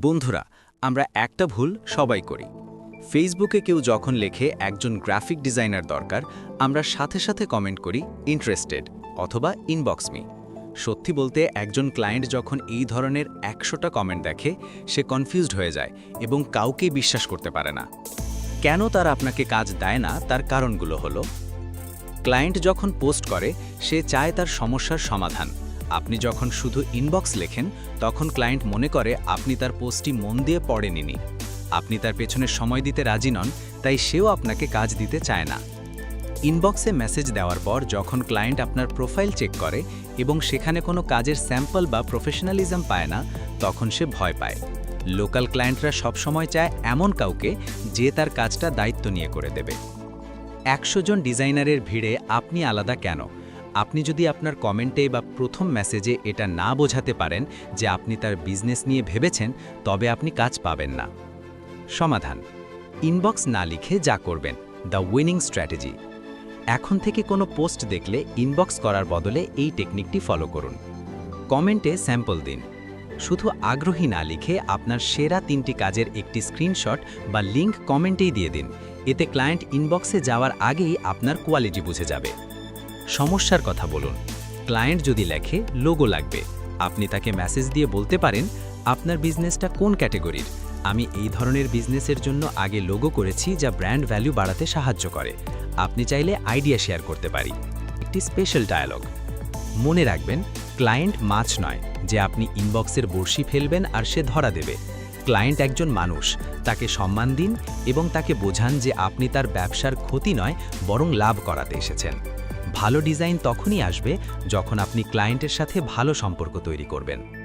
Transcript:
বন্ধুরা, আমরা একটা ভুল সবাই করি। ফেসবুকে কেউ যখন লেখে একজন গ্রাফিক ডিজাইনার দরকার, আমরা সাথে সাথে কমেন্ট করি ইন্টারেস্টেড অথবা ইনবক্স মি। সত্যি বলতে একজন ক্লায়েন্ট যখন এই ধরনের 100টা কমেন্ট দেখে, সে কনফিউজড হয়ে যায় এবং কাউকেই বিশ্বাস করতে পারে না। কেন তারা আপনাকে কাজ দেয় না, তার কারণগুলো হলো: ক্লায়েন্ট যখন পোস্ট করে, সে চায় তার সমস্যার সমাধান। আপনি যখন শুধু ইনবক্স লেখেন, তখন ক্লায়েন্ট মনে করে আপনি তার পোস্টটি মন দিয়ে পড়েননি। আপনি তার পেছনে সময় দিতে রাজি নন, তাই সেও আপনাকে কাজ দিতে চায় না। ইনবক্সে মেসেজ দেওয়ার পর যখন ক্লায়েন্ট আপনার প্রোফাইল চেক করে এবং সেখানে কোনো কাজের স্যাম্পল বা প্রফেশনালিজম পায় না, তখন সে ভয় পায়। লোকাল ক্লায়েন্টরা সবসময় চায় এমন কাউকে যে তার কাজটা দায়িত্ব নিয়ে করে দেবে। 100 জন ডিজাইনারের ভিড়ে আপনি আলাদা কেন? আপনি যদি আপনার কমেন্টে বা প্রথম মেসেজে এটা না বোঝাতে পারেন যে আপনি তার বিজনেস নিয়ে ভেবেছেন, তবে আপনি কাজ পাবেন না। সমাধান: ইনবক্স না লিখে যা করবেন, দ্য উইনিং স্ট্র্যাটেজি। এখন থেকে কোনো পোস্ট দেখলে ইনবক্স করার বদলে এই টেকনিকটি ফলো করুন। কমেন্টে স্যাম্পল দিন। শুধু আগ্রহী না লিখে আপনার সেরা 3টি কাজের একটি স্ক্রিনশট বা লিঙ্ক কমেন্টেই দিয়ে দিন। এতে ক্লায়েন্ট ইনবক্সে যাওয়ার আগেই আপনার কোয়ালিটি বুঝে যাবে। সমস্যার কথা বলুন। ক্লায়েন্ট যদি লেখে লোগো লাগবে, আপনি তাকে মেসেজ দিয়ে বলতে পারেন, আপনার বিজনেসটা কোন ক্যাটেগরির? আমি এই ধরনের বিজনেসের জন্য আগে লোগো করেছি, যা ব্র্যান্ড ভ্যালু বাড়াতে সাহায্য করে। আপনি চাইলে আইডিয়া শেয়ার করতে পারি। একটি স্পেশাল ডায়ালগ। মনে রাখবেন, ক্লায়েন্ট মাছ নয় যে আপনি ইনবক্সের বড়শি ফেলবেন আর সে ধরা দেবে। ক্লায়েন্ট একজন মানুষ, তাকে সম্মান দিন এবং তাকে বোঝান যে আপনি তার ব্যবসার ক্ষতি নয়, বরং লাভ করাতে এসেছেন। ভালো ডিজাইন তখনই আসবে যখন আপনি ক্লায়েন্টের সাথে ভালো সম্পর্ক তৈরি করবেন।